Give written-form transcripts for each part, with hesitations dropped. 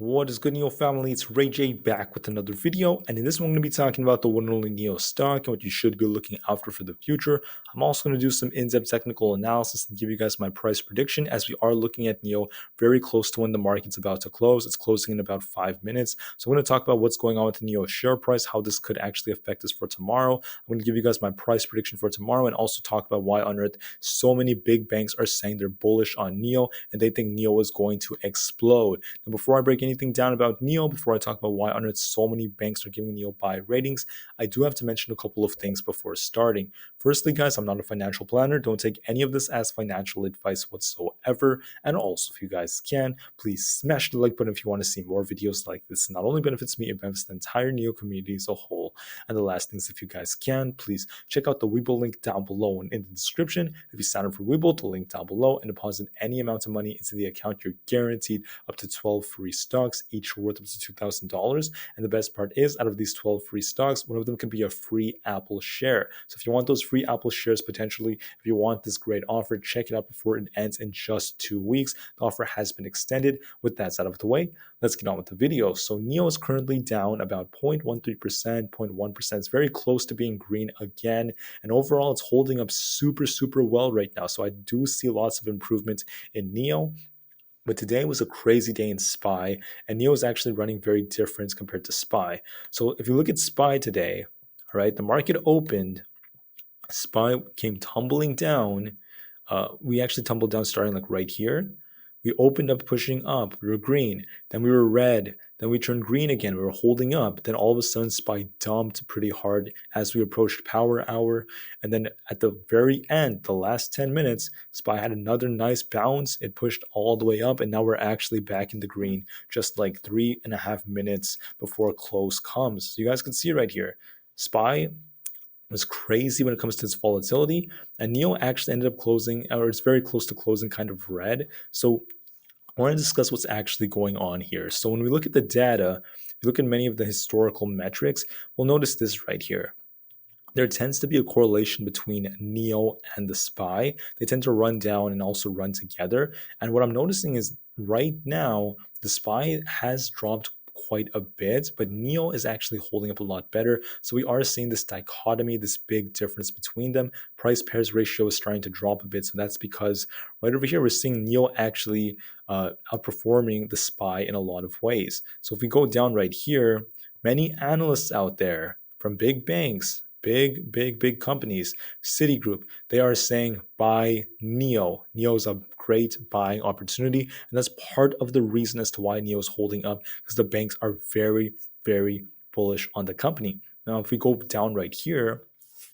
What is good, NIO family? It's Rey-Jay back with another video, and in this one, I'm going to be talking about the one and only NIO stock and what you should be looking out for the future. I'm also going to do some in-depth technical analysis and give you guys my price prediction as we are looking at NIO very close to when the market's about to close. It's closing in about 5 minutes. So I'm going to talk about what's going on with the NIO share price, how this could actually affect us for tomorrow. I'm going to give you guys my price prediction for tomorrow and also talk about why on earth so many big banks are saying they're bullish on NIO and they think NIO is going to explode. Now, before I break anything down about NIO, before I talk about why on earth so many banks are giving NIO buy ratings, I do have to mention a couple of things before starting. Firstly, guys, I'm not a financial planner. Don't take any of this as financial advice whatsoever. And also, if you guys can, please smash the like button if you want to see more videos like this. It not only benefits me, it benefits the entire NIO community as a whole. And the last thing is, if you guys can, please check out the Webull link down below and in the description. If you sign up for Webull, the link down below, and deposit any amount of money into the account, you're guaranteed up to 12 free stocks, each worth up to $2,000. And the best part is, out of these 12 free stocks, one of them can be a free Apple share. So if you want those free Apple shares potentially, if you want this great offer, check it out before it ends in just 2 weeks. The offer has been extended. With that out of the way, let's get on with the video. So NIO is currently down about 0.13%, 0.1%. It's very close to being green again. And overall, it's holding up super well right now. So I do see lots of improvement in NIO. But today was a crazy day in SPY, and NIO is actually running very different compared to SPY. So if you look at SPY today, all right, the market opened, SPY came tumbling down. We actually tumbled down starting like right here. We opened up pushing up. We were green. Then we were red. Then we turned green again. We were holding up. Then all of a sudden, SPY dumped pretty hard as we approached power hour. And then at the very end, the last 10 minutes, SPY had another nice bounce. It pushed all the way up. And now we're actually back in the green just like 3.5 minutes before close comes. So you guys can see right here, SPY was crazy when it comes to its volatility, and NIO actually ended up closing, or it's very close to closing, kind of red. So I want to discuss what's actually going on here. So when we look at the data, if you look at many of the historical metrics, we'll notice this right here. There tends to be a correlation between NIO and the SPY. They tend to run down and also run together. And what I'm noticing is right now, the SPY has dropped quite a bit, but NIO is actually holding up a lot better. So we are seeing this dichotomy, this big difference between them. Price pairs ratio is starting to drop a bit. So that's because right over here, we're seeing NIO actually outperforming the SPY in a lot of ways. So if we go down right here, many analysts out there from big banks, big companies, Citigroup, they are saying buy NIO. NIO is a great buying opportunity, and that's part of the reason as to why NIO is holding up, because the banks are very bullish on the company. Now, if we go down right here,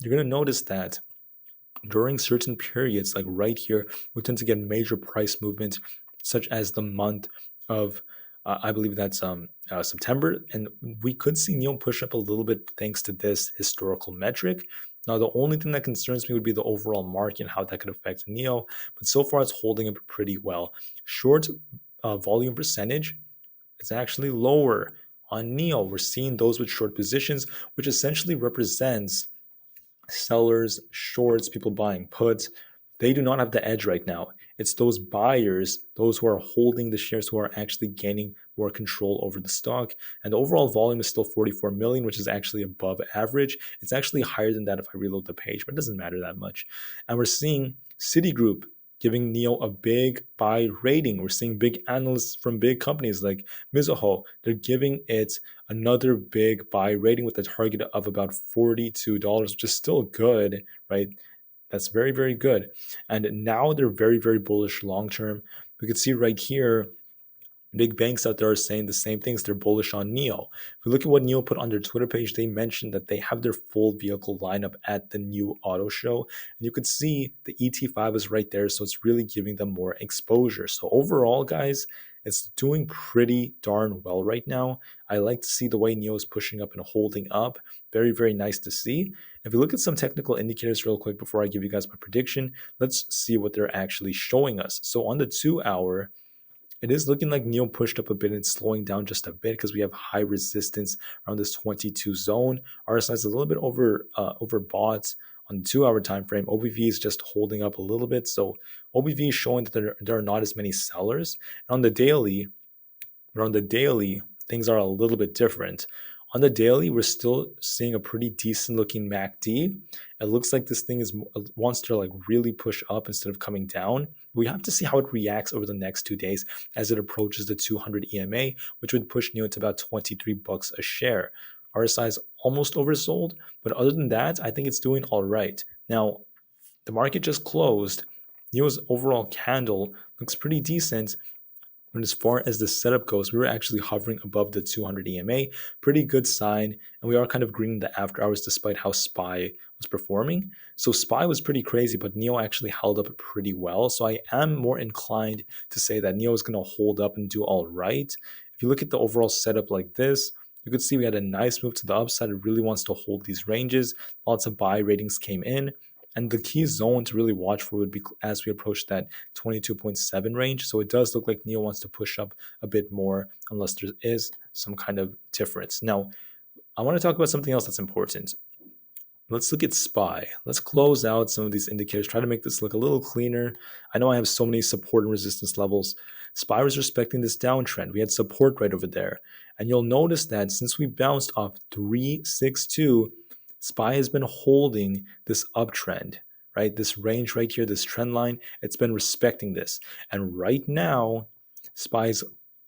you're going to notice that during certain periods, like right here, we tend to get major price movements, such as the month of I believe that's September, and we could see NIO push up a little bit thanks to this historical metric. Now, the only thing that concerns me would be the overall market and how that could affect NIO, but so far it's holding up pretty well. Short volume percentage is actually lower on NIO. We're seeing those with short positions, which essentially represents sellers, shorts, people buying puts. They do not have the edge right now. It's those buyers, those who are holding the shares, who are actually gaining more control over the stock. And the overall volume is still 44 million, which is actually above average. It's actually higher than that if I reload the page, but it doesn't matter that much. And we're seeing Citigroup giving NIO a big buy rating. We're seeing big analysts from big companies like Mizuho. They're giving it another big buy rating with a target of about $42, which is still good, right? That's very good. And now they're very bullish long term. We could see right here, big banks out there are saying the same things. They're bullish on NIO. If we look at what NIO put on their Twitter page, they mentioned that they have their full vehicle lineup at the new auto show. And you could see the ET5 is right there. So it's really giving them more exposure. So overall, guys, it's doing pretty darn well right now. I like to see the way NIO is pushing up and holding up. Very nice to see. If we look at some technical indicators real quick before I give you guys my prediction, let's see what they're actually showing us. So on the 2-hour, it is looking like NIO pushed up a bit and slowing down just a bit because we have high resistance around this 22 zone. RSI is a little bit overbought on the 2-hour time frame. OBV is just holding up a little bit. So OBV is showing that there are not as many sellers. And on the daily, But on the daily, things are a little bit different. On the daily, we're still seeing a pretty decent looking MACD. It looks like this thing wants to like really push up instead of coming down. We have to see how it reacts over the next 2 days as it approaches the 200 EMA, which would push NIO to about 23 bucks a share. RSI is almost oversold, but other than that, I think it's doing all right. Now, the market just closed. NIO's overall candle looks pretty decent. But as far as the setup goes, we were actually hovering above the 200 EMA. Pretty good sign. And we are kind of greening the after hours despite how SPY was performing. So SPY was pretty crazy, but NIO actually held up pretty well. So I am more inclined to say that NIO is going to hold up and do all right. If you look at the overall setup like this, you could see we had a nice move to the upside. It really wants to hold these ranges. Lots of buy ratings came in. And the key zone to really watch for would be as we approach that 22.7 range. So it does look like NIO wants to push up a bit more unless there is some kind of difference. Now, I want to talk about something else that's important. Let's look at SPY. Let's close out some of these indicators, try to make this look a little cleaner. I know I have so many support and resistance levels. SPY was respecting this downtrend. We had support right over there. And you'll notice that since we bounced off 362, SPY has been holding this uptrend, right? This range right here, this trend line, it's been respecting this. And right now, SPY is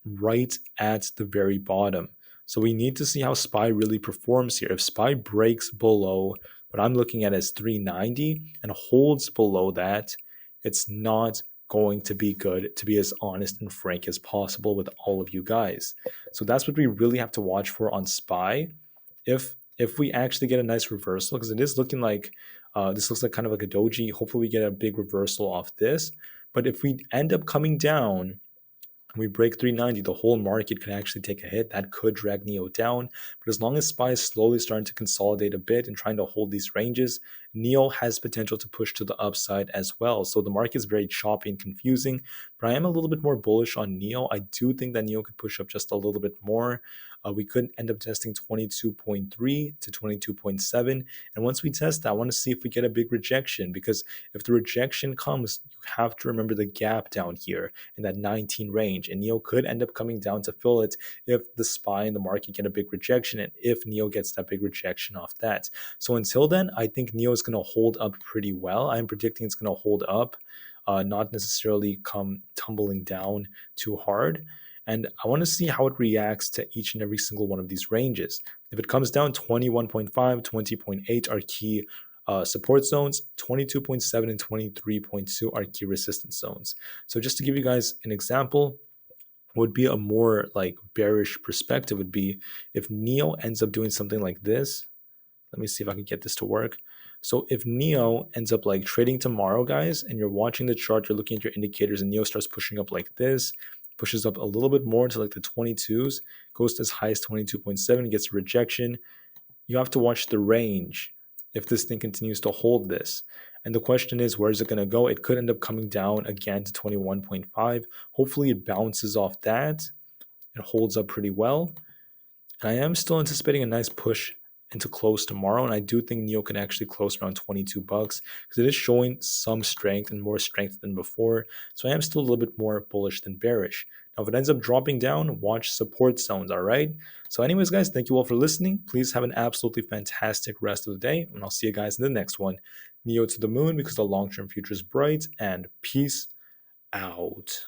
right at the very bottom. So we need to see how SPY really performs here. If SPY breaks below what I'm looking at as 390 and holds below that, it's not going to be good, to be as honest and frank as possible with all of you guys. So that's what we really have to watch for on SPY. If we actually get a nice reversal, because it is looking like this looks like kind of like a doji. Hopefully we get a big reversal off this. But if we end up coming down, we break 390, the whole market could actually take a hit. That could drag NIO down. But as long as SPY is slowly starting to consolidate a bit and trying to hold these ranges, NIO has potential to push to the upside as well. So the market is very choppy and confusing, but I am a little bit more bullish on NIO. I do think that NIO could push up just a little bit more. We could end up testing 22.3 to 22.7. And once we test that, I want to see if we get a big rejection, because if the rejection comes, you have to remember the gap down here in that 19 range. And NIO could end up coming down to fill it if the SPY and the market get a big rejection and if NIO gets that big rejection off that. So until then, I think NIO is going to hold up pretty well. I'm predicting it's going to hold up, not necessarily come tumbling down too hard. And I want to see how it reacts to each and every single one of these ranges. If it comes down 21.5, 20.8 are key support zones, 22.7 and 23.2 are key resistance zones. So just to give you guys an example, would be a more like bearish perspective would be if NIO ends up doing something like this. Let me see if I can get this to work. So if NIO ends up like trading tomorrow, guys, and you're watching the chart, you're looking at your indicators, and NIO starts pushing up like this, pushes up a little bit more to like the 22s, goes to as high as 22.7, gets a rejection. You have to watch the range if this thing continues to hold this. And the question is, where is it going to go? It could end up coming down again to 21.5. Hopefully it bounces off that. It holds up pretty well. And I am still anticipating a nice push into close tomorrow, and I do think NIO can actually close around 22 bucks because it is showing some strength and more strength than before. So I am still a little bit more bullish than bearish. Now, if it ends up dropping down, watch support zones, all right? So anyways, guys, thank you all for listening. Please have an absolutely fantastic rest of the day, and I'll see you guys in the next one. NIO to the moon because the long-term future is bright, and peace out.